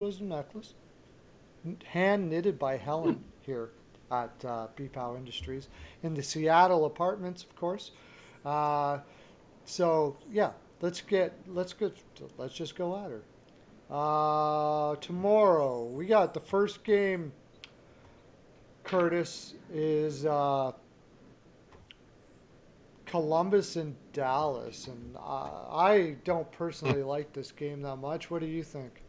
was a necklace, hand knitted by Helen here at BpoW Industries in the Seattle apartments, of course. Uh, so yeah, let's just go at her. Tomorrow we got the first game. Curtis is Columbus and Dallas, and I don't personally like this game that much. What do you think?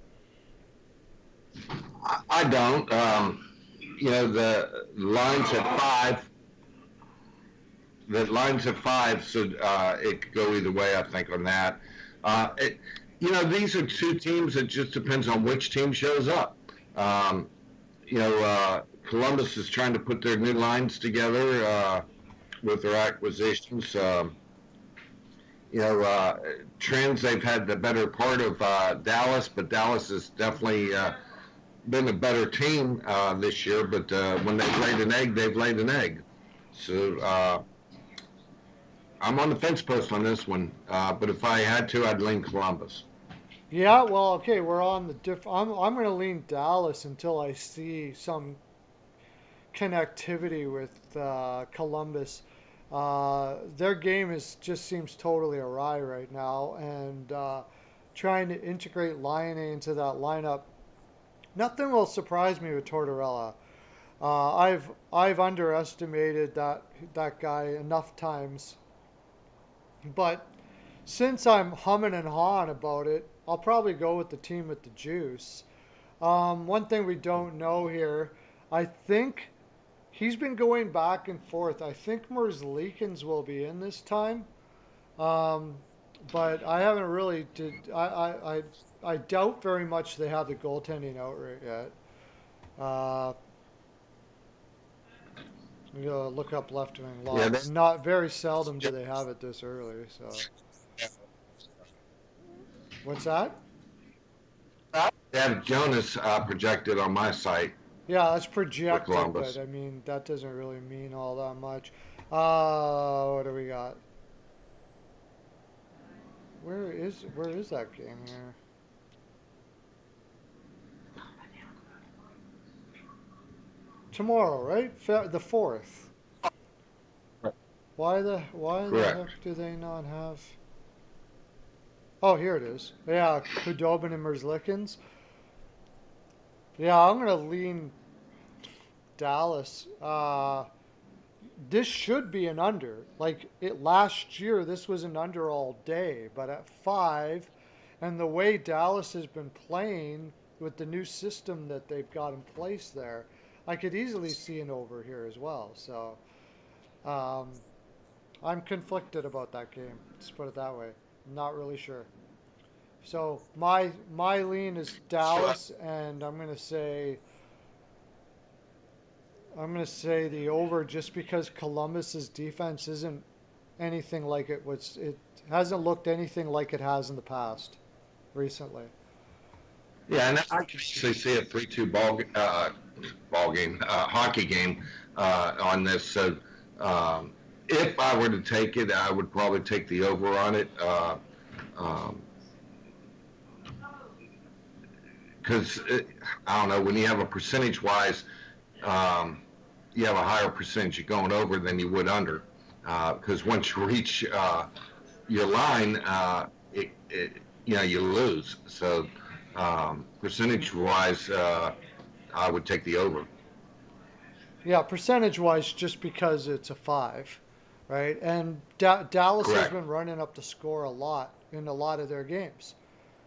I don't. The lines at five. The lines at five, so it could go either way. I think on that. Uh, it, these are two teams. It just depends on which team shows up. Um, Columbus is trying to put their new lines together with their acquisitions. You know, uh, Trends they've had the better part of Dallas, but Dallas has definitely been a better team this year. But when they've laid an egg, they've laid an egg. So I'm on the fence post on this one. But if I had to, I'd lean Columbus. Yeah, well, okay, we're on the diff. I'm going to lean Dallas until I see some connectivity with Columbus. Their game is just seems totally awry right now, and trying to integrate Lion into that lineup. Nothing will surprise me with Tortorella. I've underestimated that guy enough times, but since I'm humming and hawing about it, I'll probably go with the team with the juice. One thing we don't know here, I think he's been going back and forth. I think Merzlikins will be in this time, um, but I haven't really did. I doubt very much they have the goaltending outright yet. Uh, I'm gonna look up left wing Yeah, locks. Not very seldom do they have it this early. So what's that? they have Jonas projected on my site Yeah, that's for projected, but Columbus. I mean that doesn't really mean all that much. What do we got? Where is that game here? Tomorrow, right? The fourth. Why the Correct. heck do they not have? Oh, here it is. Yeah, Kudobin and Merzlikins. Yeah, I'm gonna lean Dallas. This should be an under. Like it last year, this was an under all day, but at five, and the way Dallas has been playing with the new system that they've got in place there, I could easily see an over here as well. So um, I'm conflicted about that game. Let's put it that way. I'm not really sure. So my lean is So, Dallas, and I'm gonna say the over just because Columbus's defense isn't anything like it was. It hasn't looked anything like it has in the past recently. yeah, and I can actually see a 3-2 ball game, hockey game on this. So if I were to take it, I would probably take the over on it. Um, because I don't know, when you have a percentage wise, um, you have a higher percentage of going over than you would under. Because once you reach your line, you lose. So percentage wise, I would take the over. Yeah, percentage wise, just because it's a five, right? And Dallas has Correct. been running up the score a lot in a lot of their games.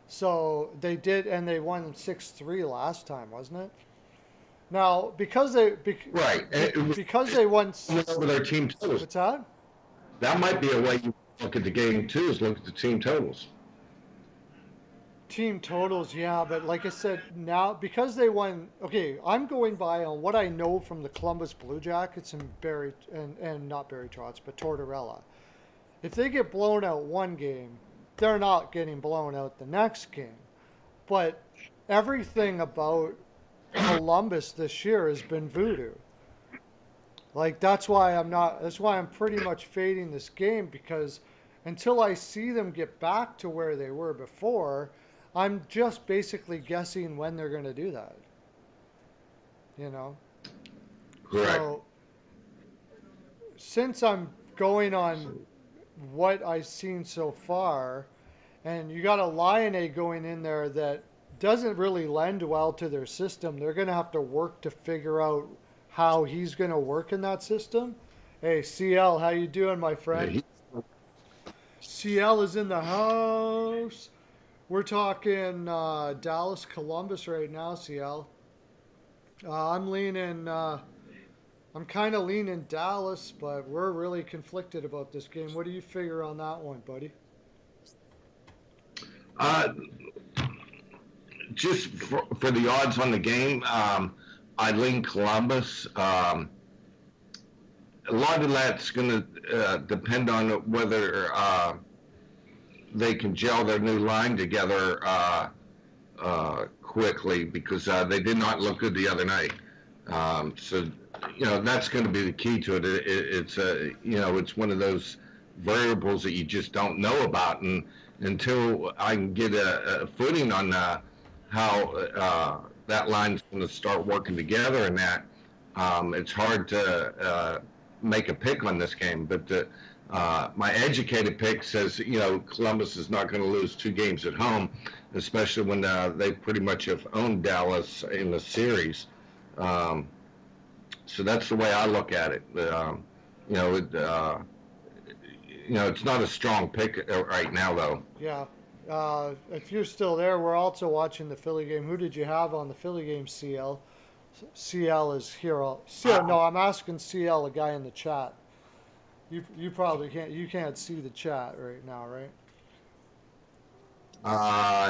So they did, and they won 6-3 last time, wasn't it? Now, Right. because they won, Over their team totals. what's that? That might be a way you look at the game too. Is look at the team totals. Team totals, yeah, but like I said, now because they won, okay, I'm going by on what I know from the Columbus Blue Jackets and and not Barry Trotz, but Tortorella. If they get blown out one game, they're not getting blown out the next game. But everything about Columbus this year has been voodoo. Like that's why I'm not. That's why I'm pretty much fading this game because until I see them get back to where they were before, I'm just basically guessing when they're going to do that. You know, Correct. so since I'm going on what I've seen so far, and you got a Lion A going in there that doesn't really lend well to their system. They're going to have to work to figure out how he's going to work in that system. Hey, CL, how you doing, my Yeah, friend? CL is in the house. We're talking Dallas Columbus right now, CL. I'm leaning. I'm kind of leaning Dallas, but we're really conflicted about this game. What do you figure on that one, buddy? uh, just for the odds on the game, I lean Columbus. A lot of that's going to depend on whether they can gel their new line together quickly, because they did not look good the other night. So, that's going to be the key to it. It's it's one of those variables that you just don't know about, and until I can get a footing on how that line's going to start working together, and that it's hard to make a pick on this game. But my educated pick says, Columbus is not going to lose 2 games at home, especially when they pretty much have owned Dallas in the series. Um, so that's the way I look at it. You know, it, uh, it's not a strong pick right now, though. Yeah. If you're still there, we're also watching the Philly game. Who did you have on the Philly game, CL? CL is here. CL, no, I'm asking CL, a guy in the chat. You probably can't. You can't see the chat right now, right?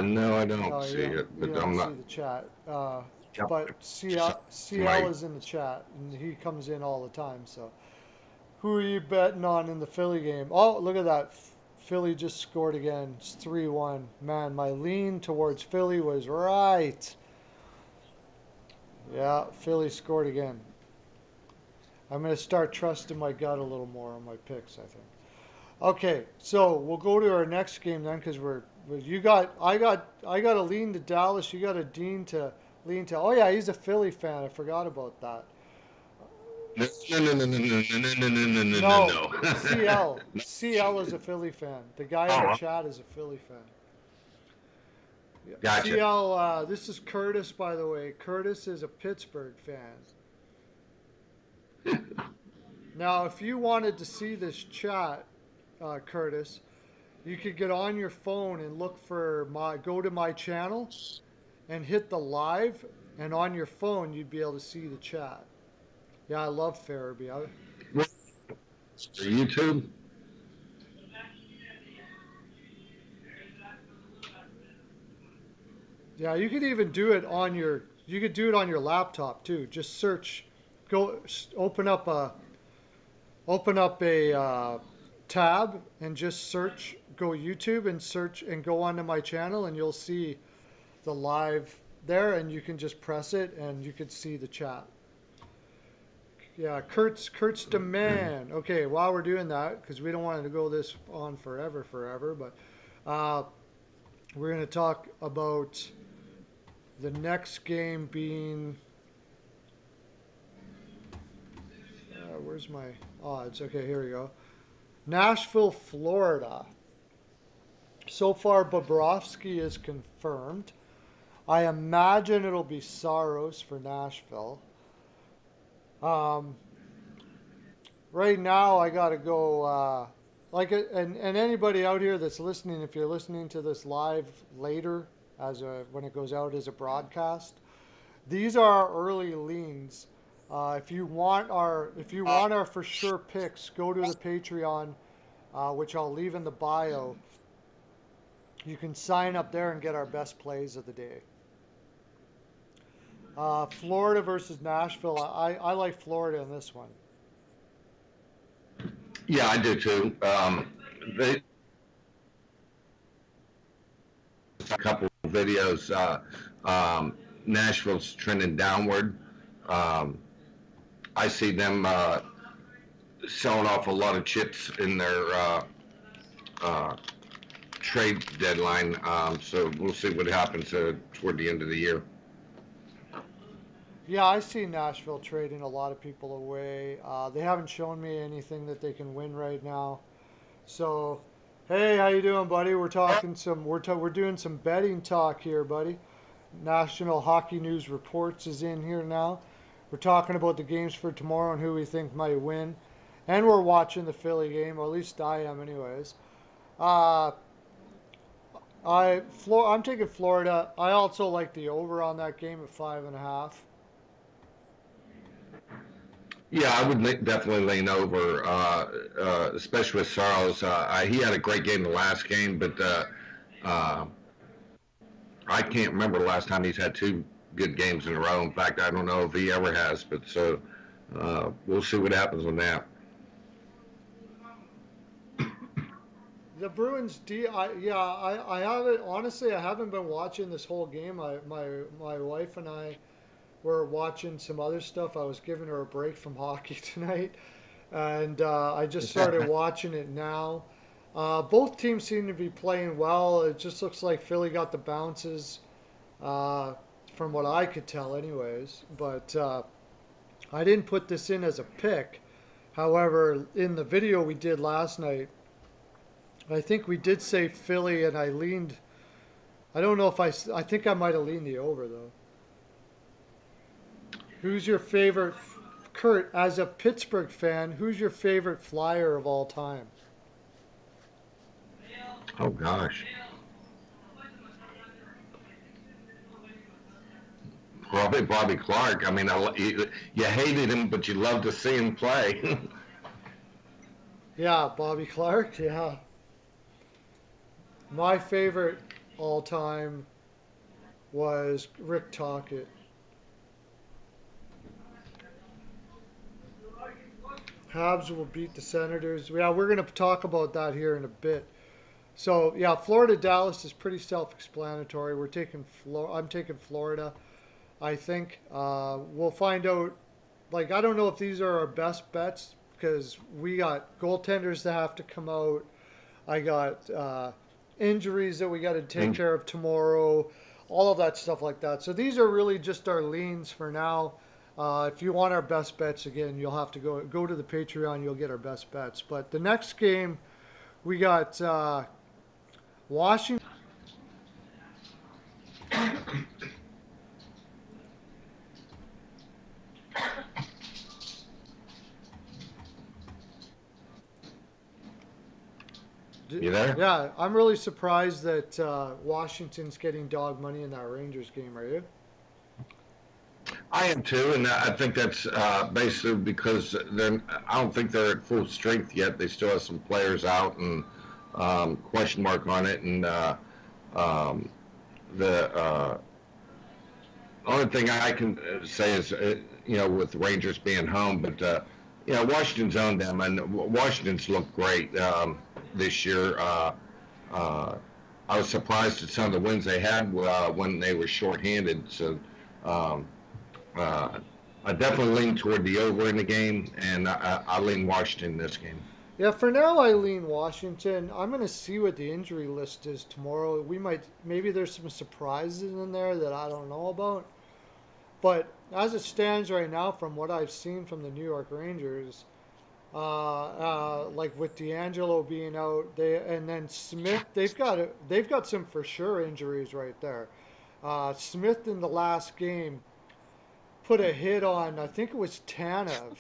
No, I don't Oh, see it, you but don't I'm see not. the chat. Yep. But Just CL my is in the chat, and he comes in all the time. So, who are you betting on in the Philly game? Oh, look at that! Philly just scored again. It's 3-1. Man, my lean towards Philly was right. Yeah, Philly scored again. I'm going to start trusting my gut a little more on my picks, I think. Okay, so we'll go to our next game then, because you got I got a lean to Dallas. You got a Dean to lean to. Oh yeah, he's a Philly fan. I forgot about that. no, no, no, no, no, no, no, no, no, no, no, No, no. CL is a Philly fan. The guy in the Oh, chat is a Philly fan. Yeah. gotcha. CL, this is Curtis, by the way. Curtis is a Pittsburgh fan. Now, if you wanted to see this chat, Curtis, you could get on your phone and look for go to my channel and hit the live, and on your phone you'd be able to see the chat. Yeah, I love Farabee. YouTube. Yeah, you could even do it on your. You could do it on your laptop too. Just search, go open up a tab and just search. Go YouTube and search and go onto my channel, and you'll see the live there, and you can just press it and you can see the chat. Yeah, Kurt's demand. Okay, while we're doing that, because we don't want it to go this on forever, but uh, we're going to talk about the next game being. Where's my odds? Okay, here we go. Nashville, Florida. So far, Bobrovsky is confirmed. I imagine it'll be Saros for Nashville. Um, right now, I got to go. And anybody out here that's listening, if you're listening to this live later, when it goes out as a broadcast, these are our early leans. If you want our for sure picks, go to the Patreon, which I'll leave in the bio. You can sign up there and get our best plays of the day. Florida versus Nashville. I like Florida in this one. Yeah, I do too. They a couple of videos. Nashville's trending downward. Um, I see them selling off a lot of chips in their uh, trade deadline, so we'll see what happens toward the end of the year. Yeah, I see Nashville trading a lot of people away. They haven't shown me anything that they can win right now. So, hey, how you doing, buddy? We're doing some betting talk here, buddy. National Hockey News Reports is in here now. We're talking about the games for tomorrow and who we think might win, and we're watching the Philly game, or at least I am, anyways. Uh, I'm taking Florida. I also like the over on that game at 5.5. Yeah, I would definitely lean over, especially with Saros. He had a great game the last game, but uh, I can't remember the last time he's had two good games in a row. In fact, I don't know if he ever has. But so we'll see what happens on that. The Bruins, yeah, I haven't honestly. I haven't been watching this whole game. My wife and I were watching some other stuff. I was giving her a break from hockey tonight, and I just started watching it now. Both teams seem to be playing well. It just looks like Philly got the bounces, uh, from what I could tell, anyways. But I didn't put this in as a pick. However, in the video we did last night, I think we did say Philly, and I leaned. I don't know if I think I might have leaned the over though. Who's your favorite, Kurt? As a Pittsburgh fan, who's your favorite Flyer of all time? Oh gosh, probably Bobby Clark. I mean, you hated him, but you loved to see him play. Yeah, Bobby Clark. Yeah, my favorite all time was Rick Tocchet. Habs will beat the Senators. Yeah, we're going to talk about that here in a bit. So yeah, Florida Dallas is pretty self-explanatory. I'm taking Florida. I think we'll find out. Like I don't know if these are our best bets because we got goaltenders that have to come out. I got injuries that we got to take And care of tomorrow. All of that stuff like that. So these are really just our leans for now. If you want our best bets again, you'll have to go to the Patreon. You'll get our best bets. But the next game we got Washington. you there? Yeah, I'm really surprised that Washington's getting dog money in that Rangers game. Are you? I am too, and I think that's basically because I don't think they're at full strength yet. They still have some players out and question mark on it, and um, the only thing I can say is, with the Rangers being home, but Washington's owned them, and Washington's looked great this year. Uh, I was surprised at some of the wins they had when they were shorthanded. So um, uh, I definitely lean toward the over in the game, and I lean Washington in this game. Yeah, for now I lean Washington. I'm going to see what the injury list is tomorrow. Maybe there's some surprises in there that I don't know about. But as it stands right now, from what I've seen from the New York Rangers, like with D'Angelo being out, and then Smith, they've got some for sure injuries right there. Smith in the last game put a hit on, I think it was Tanev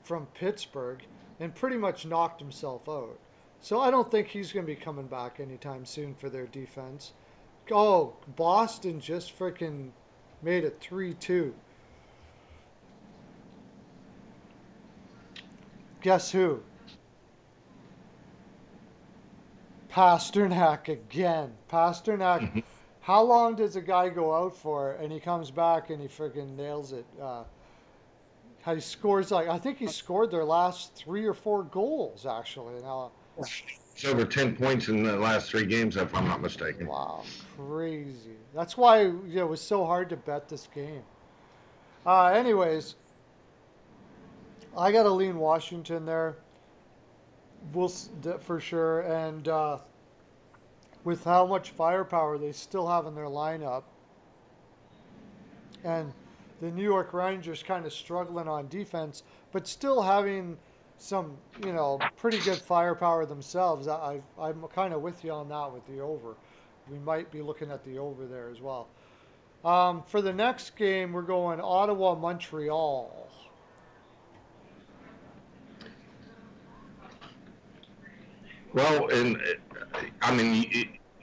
from Pittsburgh, and pretty much knocked himself out. So I don't think he's going to be coming back anytime soon for their defense. Oh, Boston just freaking made it 3-2. Guess who? Pasternak again. Pasternak. How long does a guy go out for and he comes back and he freaking nails it? How he scores, like I think he scored their last 3 or 4 goals actually. Now, It's over 10 points in the last three games, if I'm not mistaken. wow, crazy. That's why it was so hard to bet this game. Anyways, I got to lean Washington there. For sure, and with how much firepower they still have in their lineup, and the New York Rangers kind of struggling on defense, but still having some, pretty good firepower themselves. I'm kind of with you on that with the over. We might be looking at the over there as well. For the next game, we're going Ottawa, Montreal. Well, and I mean,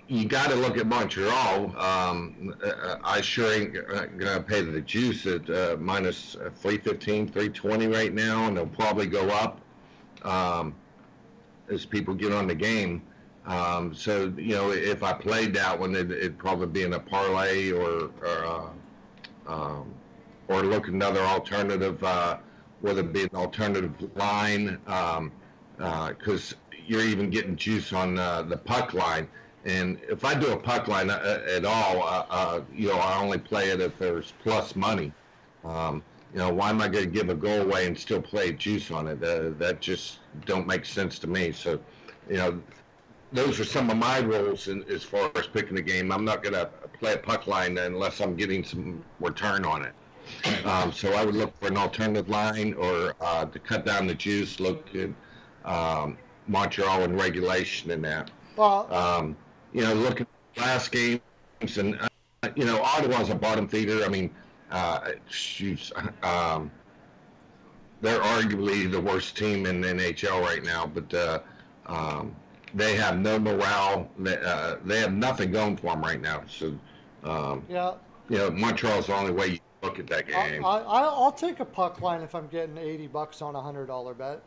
you got to look at Montreal. I sure ain't gonna pay the juice at minus 315, 320 right now, and they'll probably go up as people get on the game. So if I played that one, it'd probably be in a parlay or look another alternative, whether it be an alternative line, because you're even getting juice on the puck line. And if I do a puck line at all, I only play it if there's plus money. Why am I going to give a goal away and still play juice on it? That just don't make sense to me. So, you know, those are some of my rules as far as picking the game. I'm not going to play a puck line unless I'm getting some return on it. So I would look for an alternative line or to cut down the juice, look at Montreal in regulation in that. Well, Looking at last games and, Ottawa's a bottom feeder. I mean, shoot, they're arguably the worst team in the NHL right now, but they have no morale. They have nothing going for them right now. So, um, yeah, Montreal's the only way you look at that game. I'll take a puck line if I'm getting $80 on $100 bet.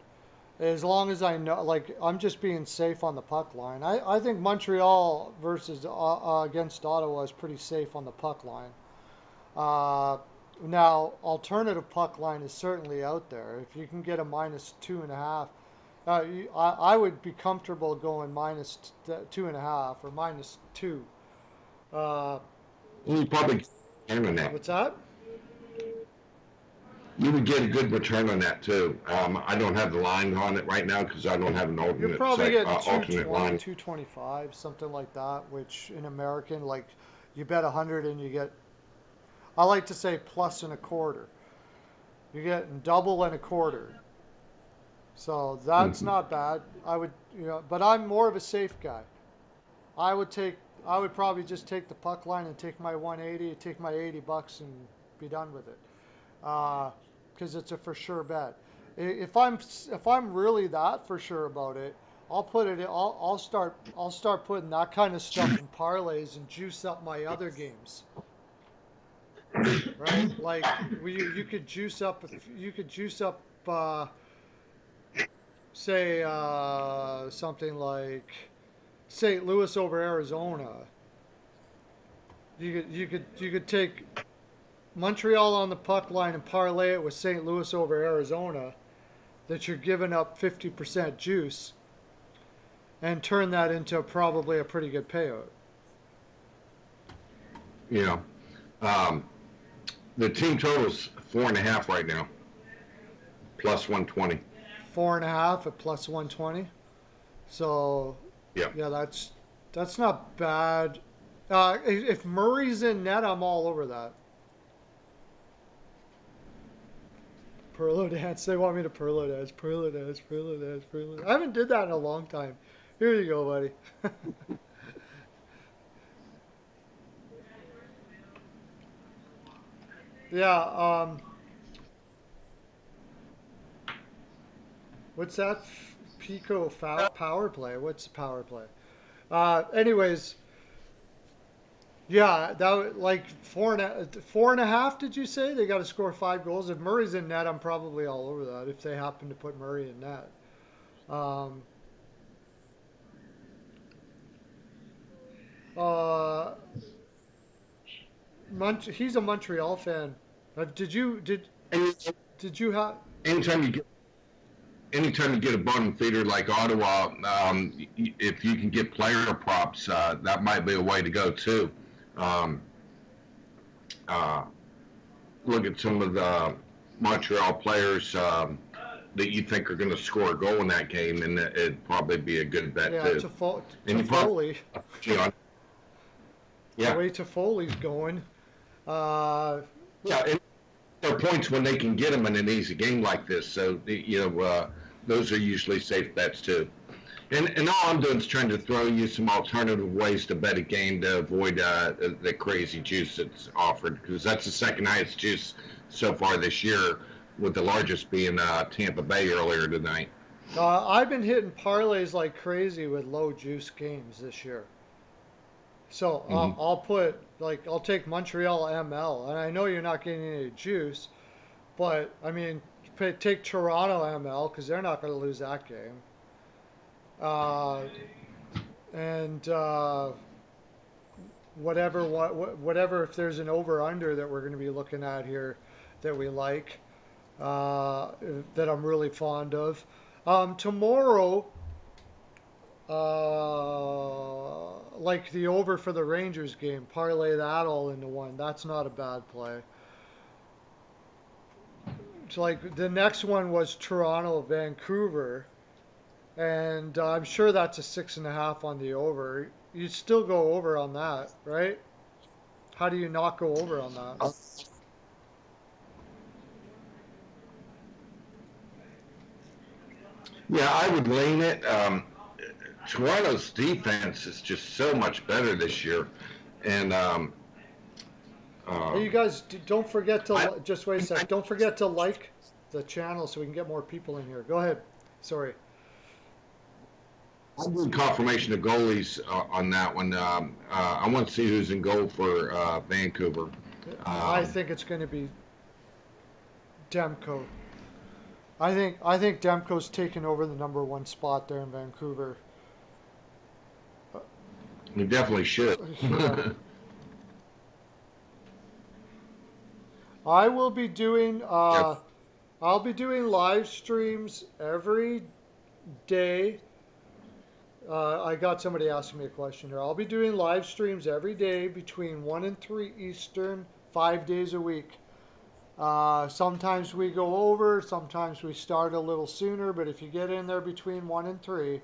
As long as I know, like, I'm just being safe on the puck line. I think Montreal versus against Ottawa is pretty safe on the puck line. Uh, Now, alternative puck line is certainly out there. If you can get a minus 2.5, I would be comfortable going minus 2.5 or minus two. Uh, You probably get a return on that. what's that? You would get a good return on that too. I don't have the line on it right now because I don't have an You're alternate probably getting alternate 220, line. 225, something like that, which in American, like, you bet 100 and you get, I like to say plus and a quarter. You're getting double and a quarter. So that's Mm-hmm. not bad. I would, but I'm more of a safe guy. I would take, I would probably just take the puck line and take my 180, take my $80 and be done with it. Because it's a for sure bet. If I'm really that for sure about it, I'll put it. I'll start putting that kind of stuff in parlays and juice up my other games. Right? Like you could juice up. You could juice up. Say something like St. Louis over Arizona. You could take Montreal on the puck line and parlay it with St. Louis over Arizona. That you're giving up 50% juice and turn that into probably a pretty good payout. You know, um, the team total's 4.5 right now, plus 120. 4.5 at plus 120. So Yeah. yeah, that's not bad. If Murray's in net, I'm all over that. Pearlo dance. They want me to Pearlo dance. Pearlo dance. Pearlo dance. Pearlo dance. I haven't did that in a long time. Here you go, buddy. Yeah. What's that? Pico power play. What's power play? Anyways, yeah, like four and a half. Did you say they got to score 5 goals? If Murray's in net, I'm probably all over that. If they happen to put Murray in net, um, uh, he's a Montreal fan. Did you And did you have? anytime you get anytime you get a bottom feeder like Ottawa, if you can get player props, that might be a way to go too. Um, uh, Look at some of the Montreal players. that you think are going to score a goal in that game, and it'd probably be a good bet Yeah, too. And you probably, Toffoli. you know, The yeah, way Toffoli's going. Uh, yeah. And there are points when they can get them in an easy game like this. So those are usually safe bets too. And all I'm doing is trying to throw you some alternative ways to bet a game to avoid the crazy juice that's offered, because that's the second highest juice so far this year, with the largest being Tampa Bay earlier tonight. I've been hitting parlays like crazy with low juice games this year. So Mm-hmm. I'll put like I'll take Montreal ML, and I know you're not getting any juice, but I mean take Toronto ML because they're not going to lose that game. Uh, and whatever if there's an over under that we're going to be looking at here that we like uh, that I'm really fond of. Tomorrow, like the over for the Rangers game, parlay that all into one. That's not a bad play. So like the next one was Toronto, Vancouver, and I'm sure that's a 6.5 on the over. You'd still go over on that, right? How do you not go over on that? Yeah, I would lean it. Toronto's defense is just so much better this year, and Hey, um, you guys, don't forget to I, just wait a I sec. Don't forget to like the channel so we can get more people in here. Go ahead. Sorry. I need confirmation of goalies on that one. I want to see who's in goal for Vancouver. I Um, think it's going to be Demko. I think Demko's taken over the number one spot there in Vancouver. he definitely should. Yeah. I will be doing Yep. I'll be doing live streams every day. I got somebody asking me a question here. I'll be doing live streams every day between 1 and 3 Eastern, 5 days a week. Sometimes we go over, sometimes we start a little sooner, but if you get in there between 1 and 3,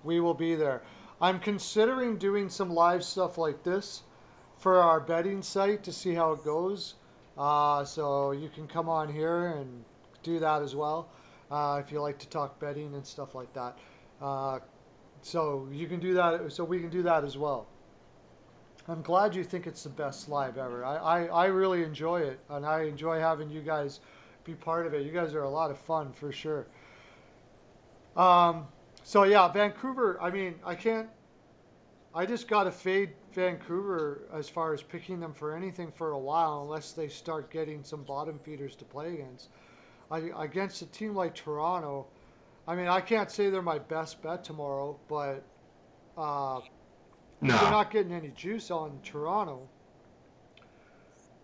we will be there. I'm considering doing some live stuff like this for our betting site to see how it goes. So you can come on here and do that as well if you like to talk betting and stuff like that. Uh, so you can do that. So we can do that as well. I'm glad you think it's the best live ever. I really enjoy it, and I enjoy having you guys be part of it. You guys are a lot of fun for sure. Um, so yeah, Vancouver. I mean, I can't. I just got to fade Vancouver as far as picking them for anything for a while, unless they start getting some bottom feeders to play against. Against a team like Toronto, I mean, I can't say they're my best bet tomorrow, but uh, you're No. not getting any juice on Toronto.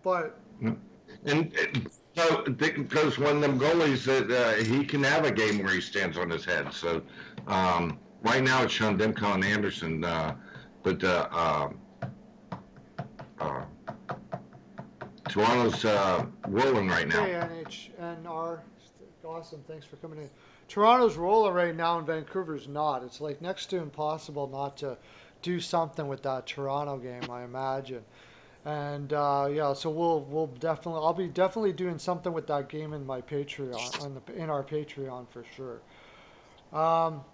But And so because one of them goalies that he can have a game where he stands on his head. So right now it's Sean Demko and Anderson, but uh, Toronto's rolling right now. hey, NHNR, awesome. Thanks for coming in. Toronto's rolling right now, and Vancouver's not. It's like next to impossible not to do something with that Toronto game, I imagine. And yeah, so we'll definitely I'll be definitely doing something with that game in my Patreon in our Patreon for sure. Um,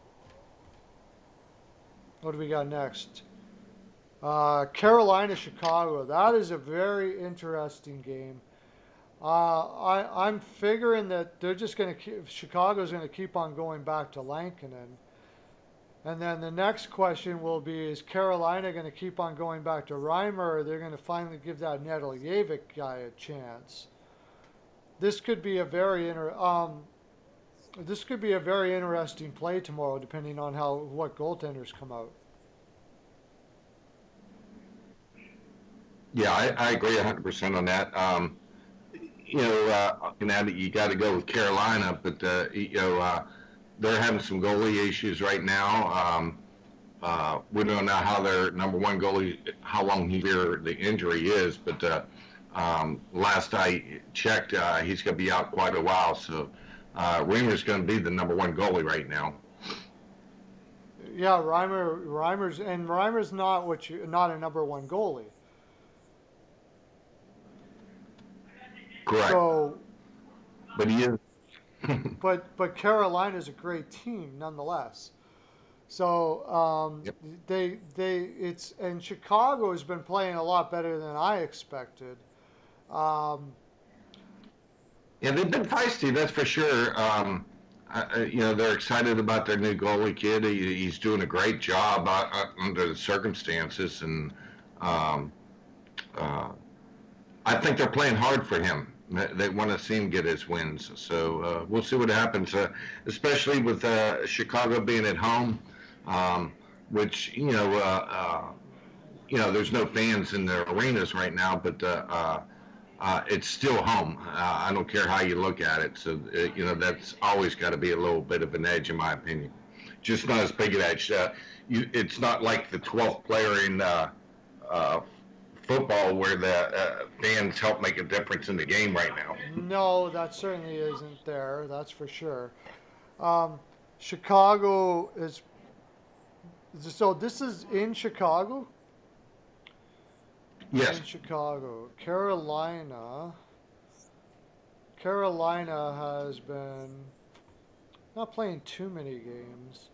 what do we got next? Carolina Chicago. That is a very interesting game. I'm figuring that they're just going to keep, Chicago's going to keep on going back to Lankinen. And then the next question will be: is Carolina going to keep on going back to Reimer, or are they going to finally give that Nedeljevik guy a chance? This could be a very this could be a very interesting play tomorrow, depending on how what goaltenders come out. Yeah, I agree 100% on that. Now that you got to go with Carolina, but they're having some goalie issues right now. We don't know how their number one goalie, how long the injury is, but last I checked, he's going to be out quite a while. So Reimer's going to be the number one goalie right now. Yeah, Reimer's not not a number one goalie. Correct. So, But he is. but Carolina's a great team nonetheless. So Yep. they it's and Chicago has been playing a lot better than I expected. Um, Yeah, they've been feisty, that's for sure. They're excited about their new goalie kid. He's doing a great job under the circumstances, and um, uh, I think they're playing hard for him. They want to see him get his wins. So we'll see what happens, especially with Chicago being at home, um, which there's no fans in the arenas right now, but it's still home. I don't care how you look at it. So that's always got to be a little bit of an edge, in my opinion. Just not as big an edge. It's not like the 12th player in uh, football where the fans help make a difference in the game right now. no, that certainly isn't there. That's for sure. Um, Chicago is so this is in Chicago. Yes. In Chicago, Carolina has been not playing too many games.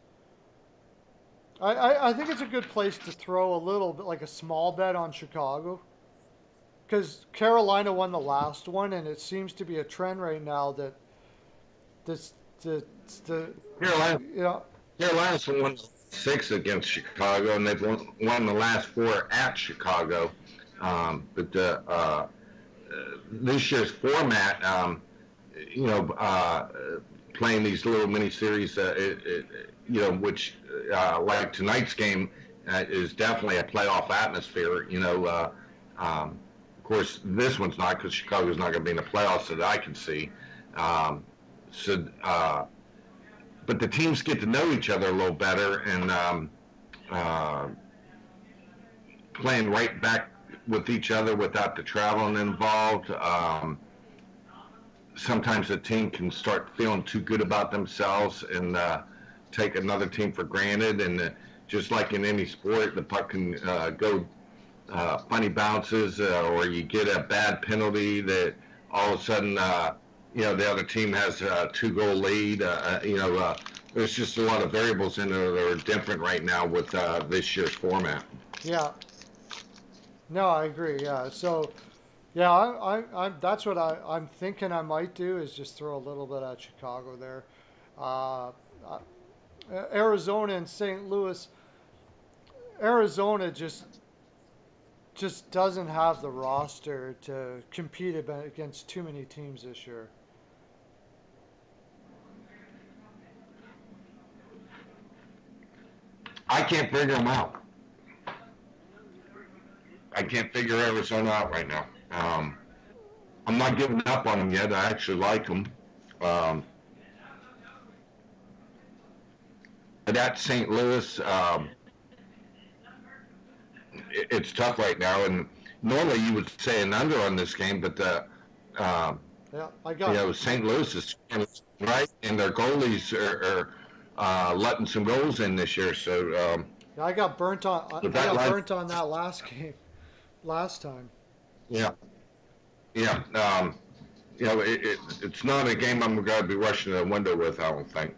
I think it's a good place to throw a little bit like a small bet on Chicago because Carolina won the last one, and it seems to be a trend right now that this the Carolina, you know Carolina's won six against Chicago, and they've won the last four at Chicago. But this year's format, you know, uh, playing these little mini series, which like tonight's game is definitely a playoff atmosphere. Of course, this one's not because Chicago's not going to be in the playoffs that I can see. Um, so, but the teams get to know each other a little better, and uh, playing right back with each other without the traveling involved. Sometimes a team can start feeling too good about themselves and take another team for granted. And just like in any sport, the puck can go funny bounces, or you get a bad penalty that all of a sudden, the other team has a 2 goal lead. There's just a lot of variables in there that are different right now with this year's format. yeah, no, I agree. Yeah, so yeah, I'm that's what I'm thinking I might do is just throw a little bit at Chicago there. Uh, uh, Arizona and St. Louis. Arizona just doesn't have the roster to compete against too many teams this year. I can't figure them out. I can't figure Arizona out right now. I'm not giving up on them yet. I actually like them. Um, but at St. Louis, it's tough right now. And normally you would say an under on this game, but um, Yeah, I got St. Louis is right, and their goalies are letting some goals in this year. So yeah, I got burnt on with I that got line, burnt on that last game last time. yeah, yeah, it's not a game I'm going to be rushing to the window with. I don't think.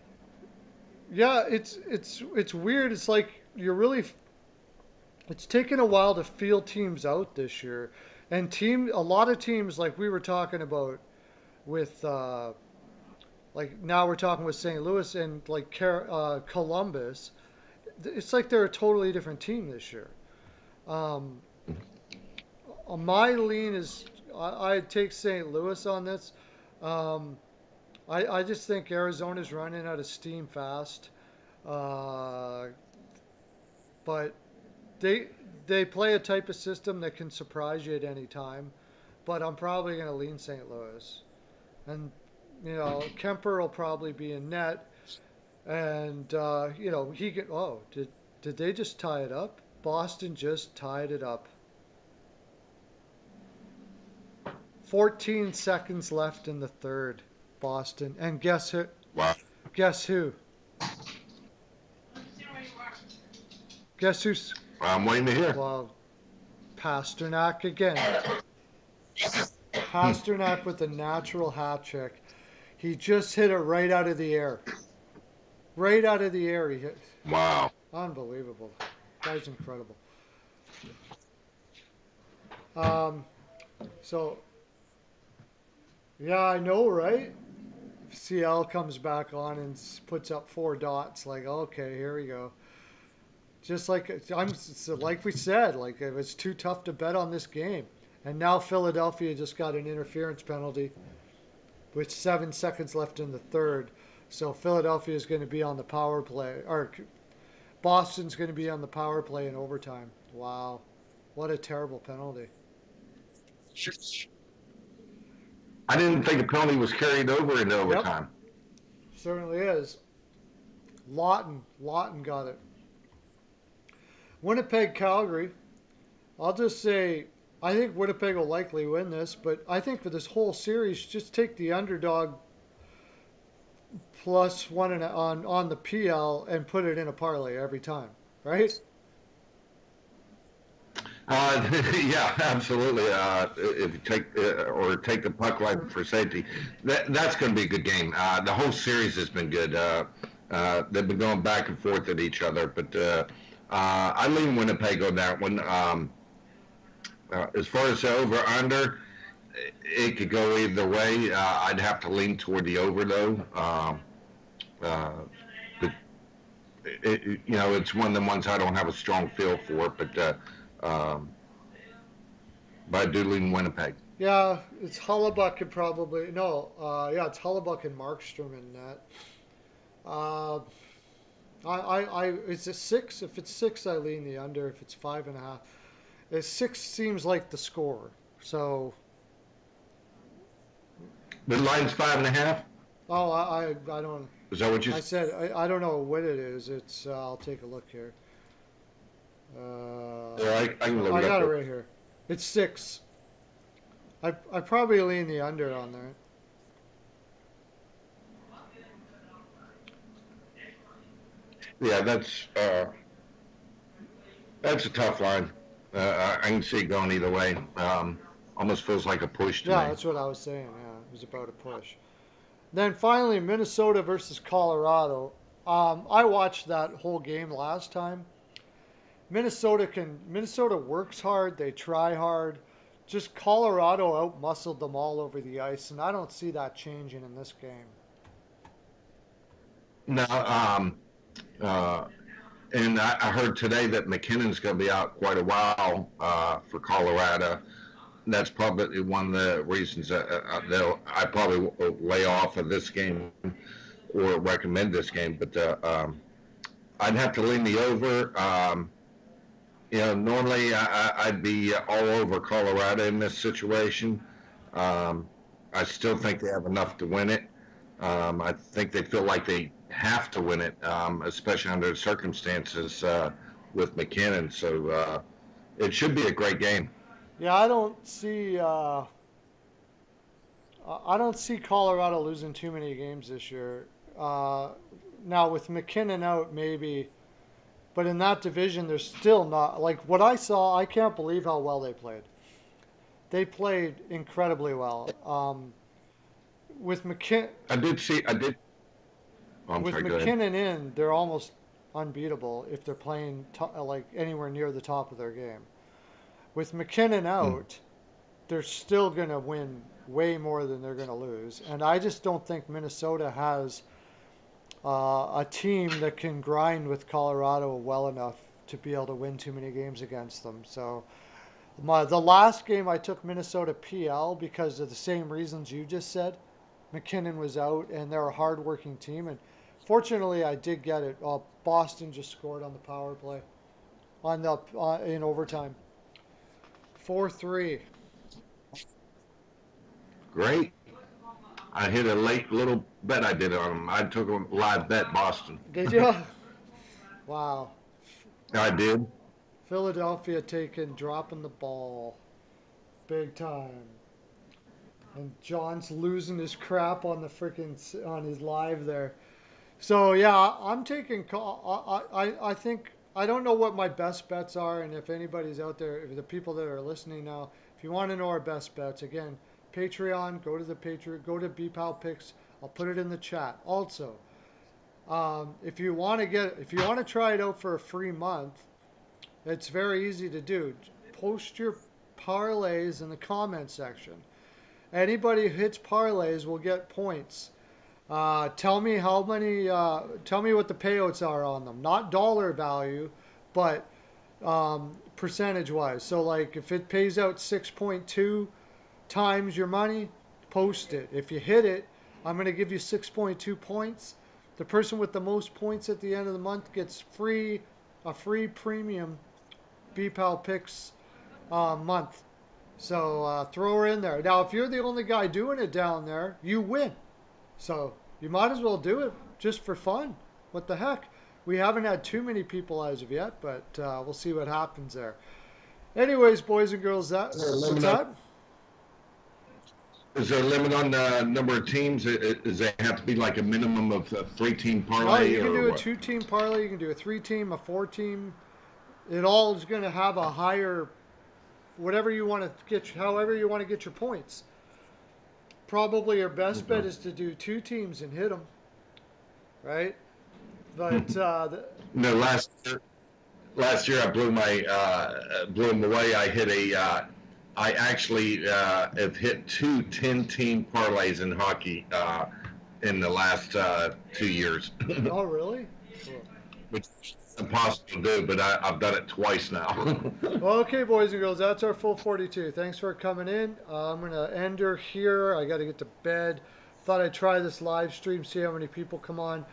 Yeah, it's weird. It's like you're really it's taken a while to feel teams out this year, and a lot of teams like we were talking about with like now we're talking with St. Louis and like Columbus. It's like they're a totally different team this year. Um, my lean is I take St. Louis on this. Um, I just think Arizona's running out of steam fast, uh, but they they play a type of system that can surprise you at any time. But I'm probably going to lean St. Louis, and Kemper will probably be in net, and he get oh did they just tie it up? Boston just tied it up. 14 seconds left in the third. Boston. And guess who? Wow. Guess who? Guess who's? I'm waiting to hear. Well, Pasternak again. Pasternak with a natural hat trick. He just hit it right out of the air. Right out of the air, he hit. Wow. Unbelievable. Guy's incredible. Um, so yeah, I know, right? CL comes back on and puts up 4 dots. Like, okay, here we go. Just like I'm, so like we said, like it was too tough to bet on this game. And now Philadelphia just got an interference penalty with 7 seconds left in the third. So Philadelphia is going to be on the power play, or Boston's going to be on the power play in overtime. Wow, what a terrible penalty. I didn't think a penalty was carried over into Yep, overtime. certainly is. Lawton got it. Winnipeg, Calgary. I'll just say I think Winnipeg will likely win this, but I think for this whole series, just take the underdog plus one and on the PL and put it in a parlay every time, right? Yeah, absolutely. If you take or take the puck line for safety, that's going to be a good game. The whole series has been good. They've been going back and forth at each other, but I lean Winnipeg on that one. As far as the over under, it could go either way. I'd have to lean toward the over though. Uh, but it's one of the ones I don't have a strong feel for, um, but I do lean Winnipeg. Yeah, it's Hullebuck and probably no. Yeah, it's Hullebuck and Markstrom in that. Uh, it's a 6. If it's 6, I lean the under. If it's 5.5, 6 seems like the score. So, The line's 5.5. oh, I don't. Is that what you? I said I don't know what it is. It's I'll take a look here. Yeah, I can look I it up. got it right here. It's 6. I probably lean the under on there. Yeah, that's a tough line. I can see it going either way. Almost feels like a push to Yeah, me. that's what I was saying. Yeah, it was about a push. Then finally, Minnesota versus Colorado. I watched that whole game last time. Minnesota works hard. They try hard. Just Colorado outmuscled them all over the ice, and I don't see that changing in this game. No, uh, and I heard today that McKinnon's going to be out quite a while for Colorado. That's probably one of the reasons that I probably will lay off of this game or recommend this game. But I'd have to lean the over. Normally I'd be all over Colorado in this situation. Um, I still think they have enough to win it. I think they feel like they have to win it, especially under the circumstances with McKinnon. So it should be a great game. Yeah, I don't see Colorado losing too many games this year. Uh, Now with McKinnon out, maybe, but in that division, they're still not like what I saw. I can't believe how well they played. They played incredibly well. With McKin I did see. I did. Oh, I'm with sorry. Go ahead. McKinnon in, they're almost unbeatable if they're playing like anywhere near the top of their game. With McKinnon Mm. out, they're still going to win way more than they're going to lose. And I just don't think Minnesota has a team that can grind with Colorado well enough to be able to win too many games against them. So the last game I took Minnesota PL because of the same reasons you just said. McKinnon was out, and they're a hard-working team. And fortunately, I did get it. Boston just scored on the power play on the in overtime, 4-3. Great. I hit a late little bet I did on them. I took a live bet Boston. Did you? Wow. I did. Philadelphia dropping the ball big time. And John's losing his crap on the freaking on his live there. So yeah, I'm taking. I think I don't know what my best bets are, and if anybody's out there, if the people that are listening now, if you want to know our best bets, again, Patreon, go to the Patreon, go to BpoW Picks. I'll put it in the chat. Also, if you want to try it out for a free month, it's very easy to do. Post your parlays in the comment section. Anybody who hits parlays will get points. Tell me how many. Tell me what the payouts are on them. Not dollar value, but percentage wise. So like if it pays out 6.2 times your money, post it. If you hit it, I'm going to give you 6.2 points. The person with the most points at the end of the month gets a free premium BPAL picks month. So throw her in there. Now, if you're the only guy doing it down there, you win. So you might as well do it just for fun. What the heck? We haven't had too many people as of yet, but we'll see what happens there. Anyways, boys and girls, that Is there a what's limit on, that? is there a limit on the number of teams? Does it have to be like a minimum of a three-team No, parlay you can or do a what? two-team parlay. You can do a three-team, a four-team. It all is going to have a higher, whatever you want to get, however you want to get your points. Probably your best bet Okay. is to do two teams and hit them, right? But No, last year I blew them away. I actually have hit two 10-team parlays in hockey in the last 2 years, oh really? Cool. which is impossible to do, but I've done it twice now. Well, okay, boys and girls, that's our full 42. Thanks for coming in. I'm going to end her here. I got to get to bed. Thought I'd try this live stream, see how many people come on.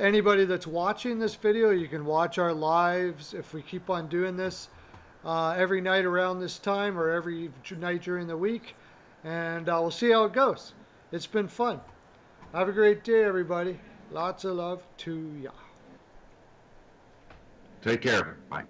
Anybody that's watching this video, you can watch our lives if we keep on doing this every night around this time or every night during the week. And we'll see how it goes. It's been fun. Have a great day, everybody. Lots of love to ya. Take care. Bye.